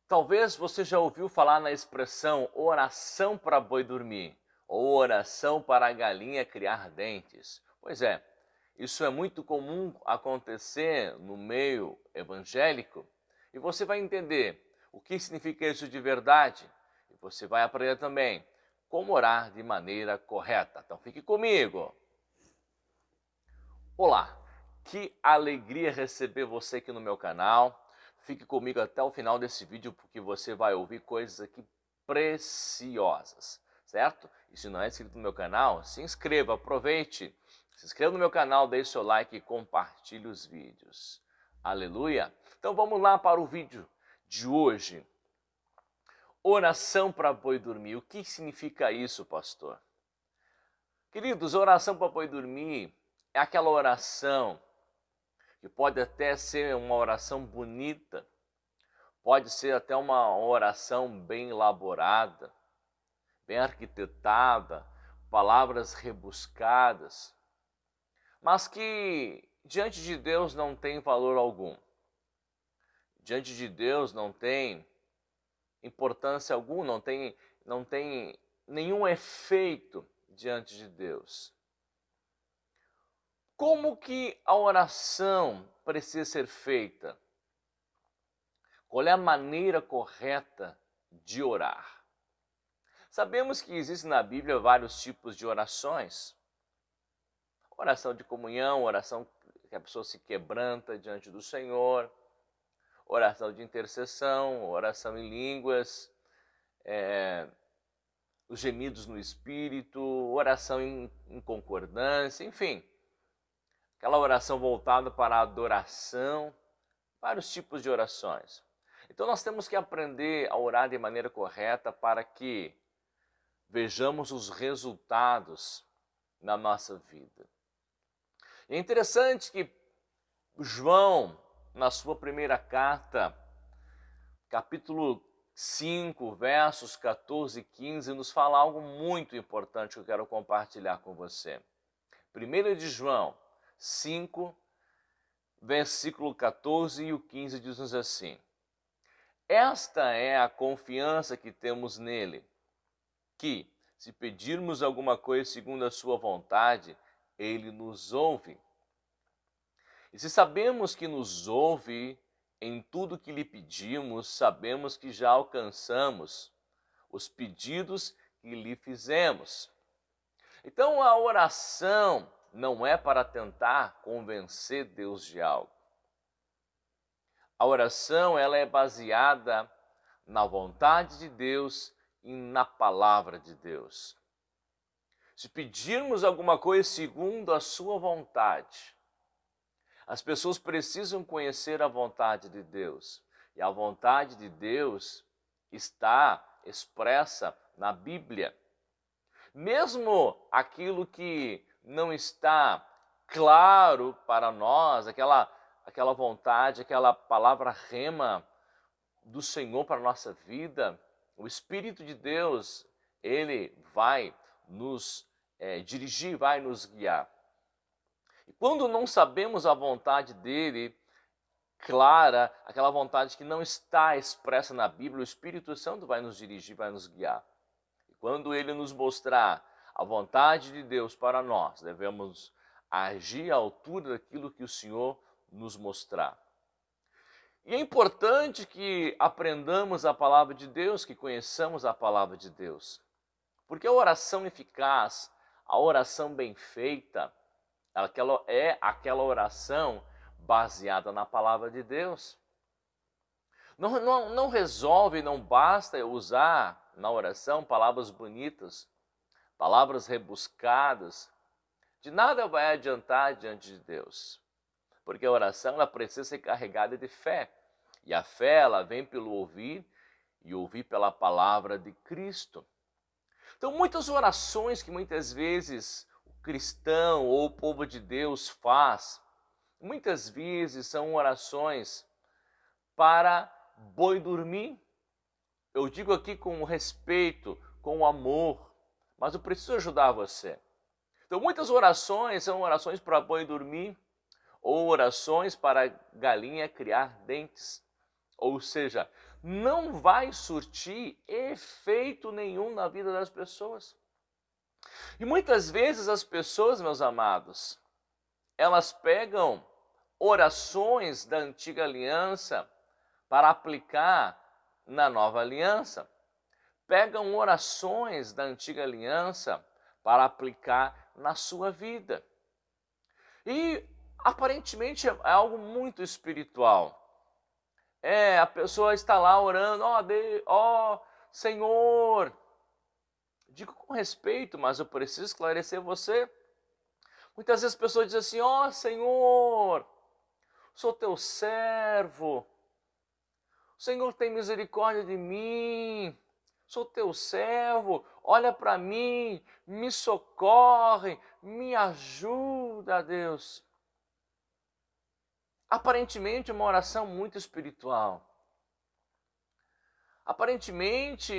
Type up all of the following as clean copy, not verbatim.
Talvez você já ouviu falar na expressão oração para boi dormir ou oração para a galinha criar dentes. Pois é, isso é muito comum acontecer no meio evangélico e você vai entender o que significa isso de verdade e você vai aprender também como orar de maneira correta. Então fique comigo. Olá, que alegria receber você aqui no meu canal. Fique comigo até o final desse vídeo porque você vai ouvir coisas aqui preciosas, certo? E se não é inscrito no meu canal, se inscreva, aproveite. Se inscreva no meu canal, deixe seu like e compartilhe os vídeos. Aleluia! Então vamos lá para o vídeo de hoje. Oração para boi dormir. O que significa isso, pastor? Queridos, oração para boi dormir é aquela oração que pode até ser uma oração bonita, pode ser até uma oração bem elaborada, bem arquitetada, palavras rebuscadas, mas que diante de Deus não tem valor algum. Diante de Deus não tem importância alguma, não tem nenhum efeito diante de Deus. Como que a oração precisa ser feita? Qual é a maneira correta de orar? Sabemos que existem na Bíblia vários tipos de orações. Oração de comunhão, oração que a pessoa se quebranta diante do Senhor, oração de intercessão, oração em línguas, os gemidos no Espírito, oração em concordância, enfim. Aquela oração voltada para a adoração, vários tipos de orações. Então nós temos que aprender a orar de maneira correta para que vejamos os resultados na nossa vida. É interessante que João, na sua primeira carta, capítulo 5, versos 14 e 15, nos fala algo muito importante que eu quero compartilhar com você. 1 de João 5, versículo 14 e o 15 diz-nos assim: esta é a confiança que temos nele, que, se pedirmos alguma coisa segundo a sua vontade, ele nos ouve. E se sabemos que nos ouve em tudo que lhe pedimos, sabemos que já alcançamos os pedidos que lhe fizemos. Então a oração não é para tentar convencer Deus de algo. A oração ela é baseada na vontade de Deus e na palavra de Deus. Se pedirmos alguma coisa segundo a sua vontade, as pessoas precisam conhecer a vontade de Deus. E a vontade de Deus está expressa na Bíblia. Mesmo aquilo que não está claro para nós, aquela vontade, aquela palavra rema do Senhor para a nossa vida, o Espírito de Deus, ele vai nos dirigir, vai nos guiar. E quando não sabemos a vontade dele clara, aquela vontade que não está expressa na Bíblia, o Espírito Santo vai nos dirigir, vai nos guiar. E quando ele nos mostrar a vontade de Deus para nós, devemos agir à altura daquilo que o Senhor nos mostrar. E é importante que aprendamos a palavra de Deus, que conheçamos a palavra de Deus. Porque a oração eficaz, a oração bem feita, é aquela oração baseada na palavra de Deus. Não resolve, não basta usar na oração palavras bonitas, palavras rebuscadas. De nada vai adiantar diante de Deus. Porque a oração ela precisa ser carregada de fé. E a fé ela vem pelo ouvir e ouvir pela palavra de Cristo. Então muitas orações que muitas vezes cristão ou o povo de Deus faz, muitas vezes são orações para boi dormir. Eu digo aqui com respeito, com amor, mas eu preciso ajudar você. Então muitas orações são orações para boi dormir, ou orações para galinha criar dentes. Ou seja, não vai surtir efeito nenhum na vida das pessoas. E muitas vezes as pessoas, meus amados, elas pegam orações da antiga aliança para aplicar na nova aliança. Pegam orações da antiga aliança para aplicar na sua vida. E aparentemente é algo muito espiritual. A pessoa está lá orando, ó Senhor. Digo com respeito, mas eu preciso esclarecer você. Muitas vezes as pessoas dizem assim, ó Senhor, sou teu servo. O Senhor tem misericórdia de mim. Sou teu servo, olha para mim, me socorre, me ajuda, Deus. Aparentemente uma oração muito espiritual. Aparentemente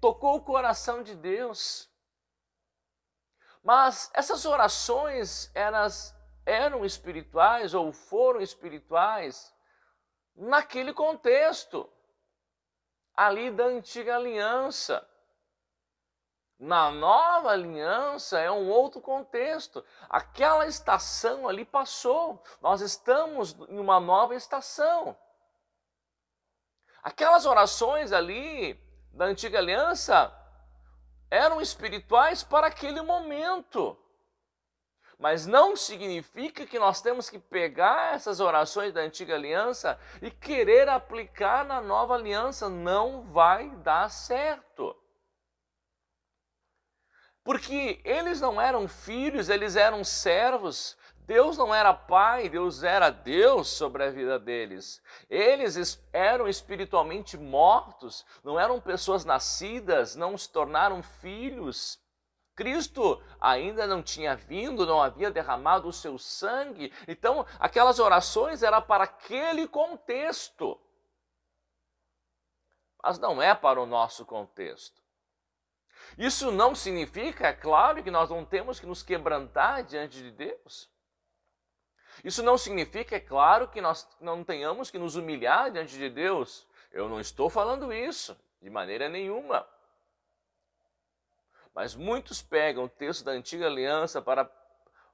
tocou o coração de Deus. Mas essas orações, elas eram espirituais ou foram espirituais naquele contexto ali da antiga aliança. Na nova aliança é um outro contexto. Aquela estação ali passou. Nós estamos em uma nova estação. Aquelas orações ali da antiga aliança eram espirituais para aquele momento. Mas não significa que nós temos que pegar essas orações da antiga aliança e querer aplicar na nova aliança. Não vai dar certo. Porque eles não eram filhos, eles eram servos. Deus não era pai, Deus era Deus sobre a vida deles. Eles eram espiritualmente mortos, não eram pessoas nascidas, não se tornaram filhos. Cristo ainda não tinha vindo, não havia derramado o seu sangue. Então, aquelas orações eram para aquele contexto. Mas não é para o nosso contexto. Isso não significa, é claro, que nós não temos que nos quebrantar diante de Deus. Isso não significa, é claro, que nós não tenhamos que nos humilhar diante de Deus. Eu não estou falando isso, de maneira nenhuma. Mas muitos pegam o texto da antiga aliança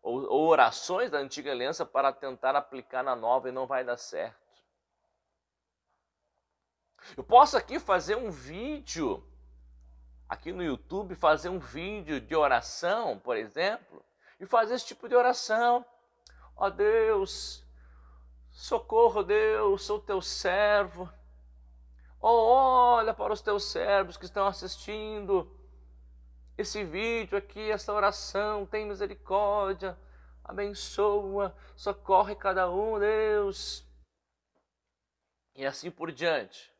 ou orações da antiga aliança para tentar aplicar na nova e não vai dar certo. Eu posso aqui fazer um vídeo, aqui no YouTube, fazer um vídeo de oração, por exemplo, e fazer esse tipo de oração. Ó Deus, socorro Deus, sou teu servo. Olha para os teus servos que estão assistindo esse vídeo aqui, essa oração, tem misericórdia, abençoa, socorre cada um, Deus. E assim por diante.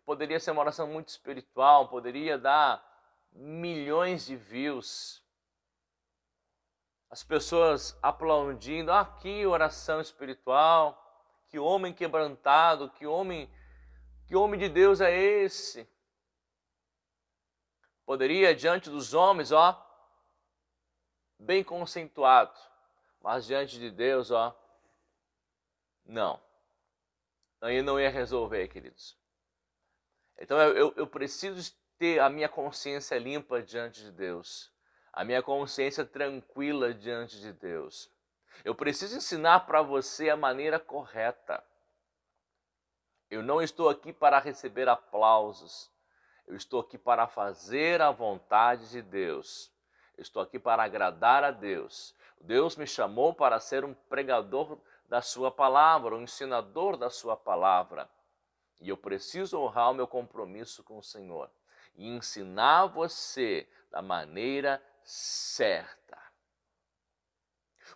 Poderia ser uma oração muito espiritual, poderia dar milhões de views. As pessoas aplaudindo, que oração espiritual, que homem quebrantado, que homem de Deus é esse? Poderia, diante dos homens, bem conceituado, mas diante de Deus, não. Aí não ia resolver, queridos. Então eu preciso ter a minha consciência limpa diante de Deus, a minha consciência tranquila diante de Deus. Eu preciso ensinar para você a maneira correta. Eu não estou aqui para receber aplausos. Eu estou aqui para fazer a vontade de Deus. Eu estou aqui para agradar a Deus. Deus me chamou para ser um pregador da sua palavra, um ensinador da sua palavra. E eu preciso honrar o meu compromisso com o Senhor e ensinar você da maneira certa.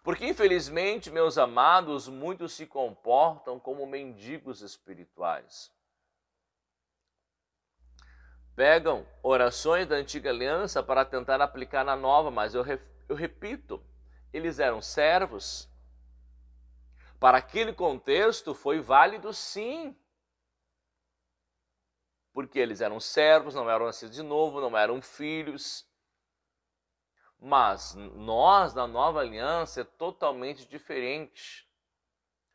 Porque, infelizmente, meus amados, muitos se comportam como mendigos espirituais. Pegam orações da antiga aliança para tentar aplicar na nova, mas eu repito, eles eram servos. Para aquele contexto foi válido sim. Porque eles eram servos, não eram nascidos de novo, não eram filhos. Mas nós, na nova aliança, é totalmente diferente.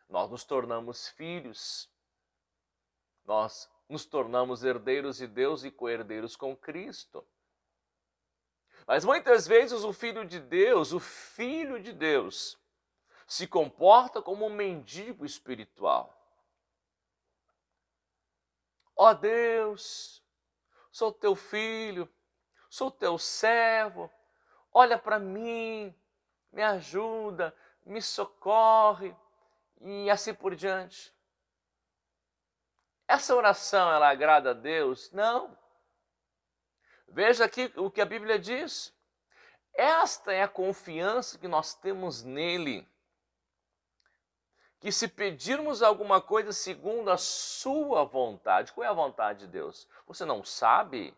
Nós nos tornamos filhos. nós nos tornamos herdeiros de Deus e co-herdeiros com Cristo. Mas muitas vezes o Filho de Deus, se comporta como um mendigo espiritual. Ó Deus, sou teu filho, sou teu servo, olha para mim, me ajuda, me socorre e assim por diante. Essa oração, ela agrada a Deus? Não. Veja aqui o que a Bíblia diz. Esta é a confiança que nós temos nele. Que se pedirmos alguma coisa segundo a sua vontade, qual é a vontade de Deus? Você não sabe?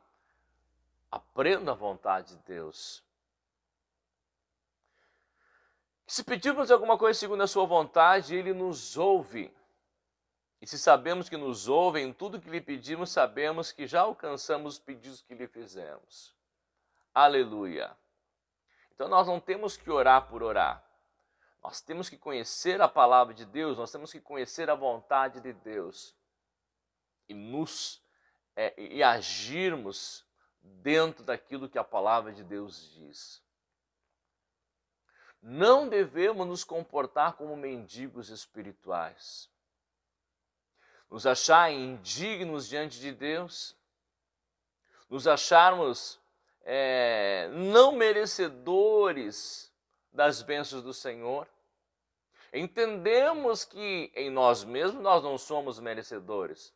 Aprenda a vontade de Deus. Se pedirmos alguma coisa segundo a sua vontade, ele nos ouve. E se sabemos que nos ouve, em tudo que lhe pedimos, sabemos que já alcançamos os pedidos que lhe fizemos. Aleluia! Então nós não temos que orar por orar. Nós temos que conhecer a palavra de Deus, nós temos que conhecer a vontade de Deus. E agirmos dentro daquilo que a palavra de Deus diz. Não devemos nos comportar como mendigos espirituais. Nos achar indignos diante de Deus, nos acharmos não merecedores das bênçãos do Senhor. Entendemos que em nós mesmos nós não somos merecedores,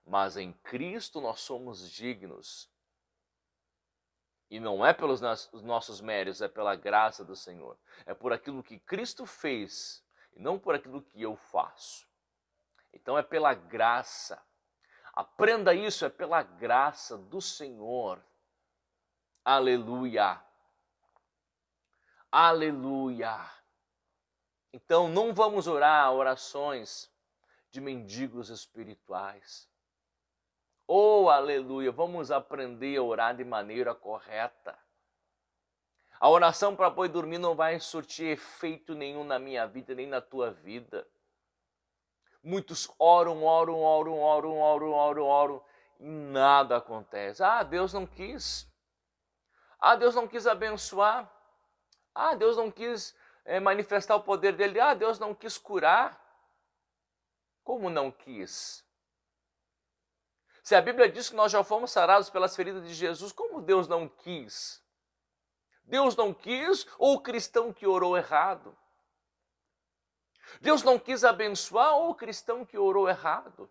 mas em Cristo nós somos dignos. E não é pelos nossos méritos, é pela graça do Senhor. É por aquilo que Cristo fez e não por aquilo que eu faço. Então é pela graça. Aprenda isso, é pela graça do Senhor. Aleluia. Aleluia. Então não vamos orar orações de mendigos espirituais. Oh, aleluia, vamos aprender a orar de maneira correta. A oração para boi dormir não vai surtir efeito nenhum na minha vida, nem na tua vida. Muitos oram e nada acontece. Ah, Deus não quis. Ah, Deus não quis abençoar. Ah, Deus não quis manifestar o poder dele. Ah, Deus não quis curar. Como não quis? Se a Bíblia diz que nós já fomos sarados pelas feridas de Jesus, como Deus não quis? Deus não quis ou o cristão que orou errado? Deus não quis abençoar ou o cristão que orou errado?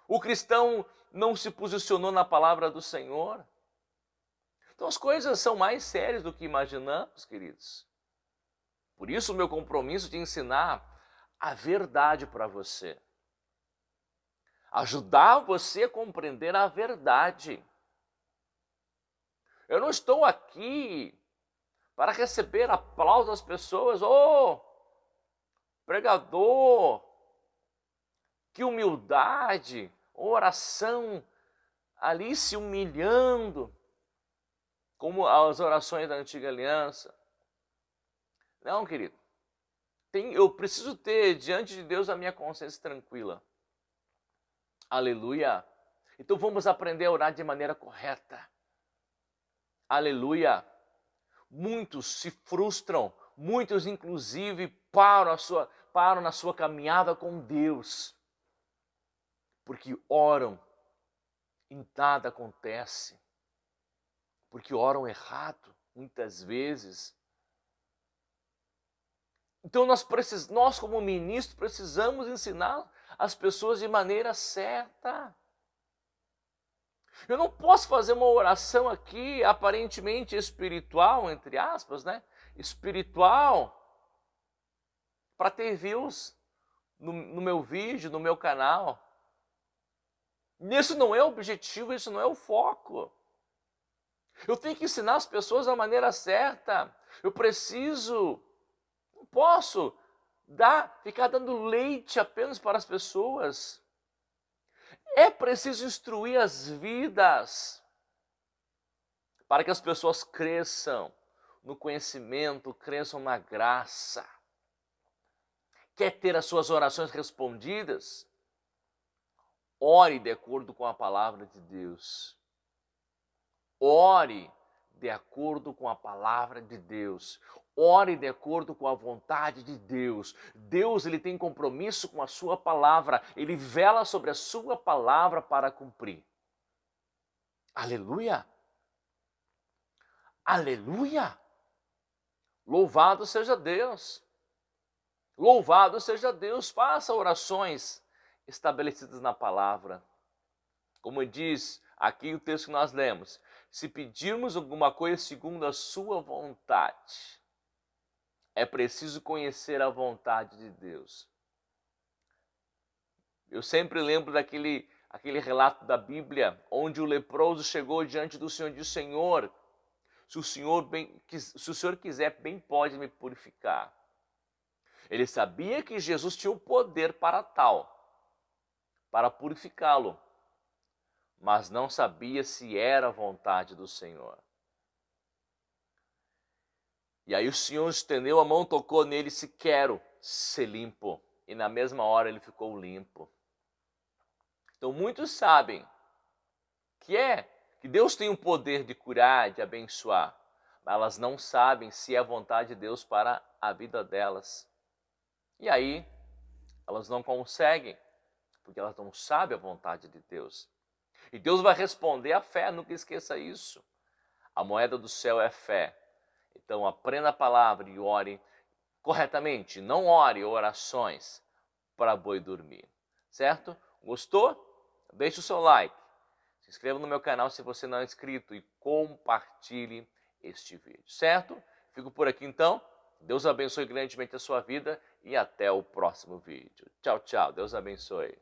O cristão não se posicionou na palavra do Senhor? Então as coisas são mais sérias do que imaginamos, queridos. Por isso o meu compromisso de ensinar a verdade para você. Ajudar você a compreender a verdade. Eu não estou aqui para receber aplausos das pessoas. Oh, pregador, que humildade, oração ali se humilhando, como as orações da antiga aliança. Não, querido. Eu preciso ter diante de Deus a minha consciência tranquila. Aleluia. Então vamos aprender a orar de maneira correta. Aleluia. Muitos se frustram, muitos inclusive param na sua caminhada com Deus, porque oram e nada acontece, porque oram errado muitas vezes. Então nós como ministros precisamos ensinar as pessoas de maneira certa. Eu não posso fazer uma oração aqui aparentemente espiritual, entre aspas, né? Espiritual, para ter views no meu vídeo, no meu canal. Isso não é o objetivo, isso não é o foco. Eu tenho que ensinar as pessoas da maneira certa. Não posso ficar dando leite apenas para as pessoas. É preciso instruir as vidas para que as pessoas cresçam no conhecimento, cresçam na graça. Quer ter as suas orações respondidas? ore de acordo com a palavra de Deus. Ore de acordo com a palavra de Deus. Ore de acordo com a vontade de Deus. Deus, ele tem compromisso com a sua palavra. Ele vela sobre a sua palavra para cumprir. Aleluia! Aleluia! Louvado seja Deus! Louvado seja Deus! Faça orações estabelecidas na palavra. Como diz aqui o texto que nós lemos, se pedirmos alguma coisa segundo a sua vontade, é preciso conhecer a vontade de Deus. Eu sempre lembro daquele relato da Bíblia, onde o leproso chegou diante do Senhor e disse: Senhor, se o Senhor quiser, bem pode me purificar. Ele sabia que Jesus tinha o poder para tal, para purificá-lo, mas não sabia se era a vontade do Senhor. E aí o Senhor estendeu a mão, tocou nele e disse: quero ser limpo. E na mesma hora ele ficou limpo. Então muitos sabem que Deus tem o poder de curar, de abençoar, mas elas não sabem se é a vontade de Deus para a vida delas. E aí elas não conseguem, porque elas não sabem a vontade de Deus. E Deus vai responder à fé, nunca esqueça isso. A moeda do céu é fé. Então aprenda a palavra e ore corretamente. Não ore orações para boi dormir. Certo? Gostou? Deixe o seu like. Se inscreva no meu canal se você não é inscrito e compartilhe este vídeo. Certo? Fico por aqui então. Deus abençoe grandemente a sua vida e até o próximo vídeo. Tchau, tchau. Deus abençoe.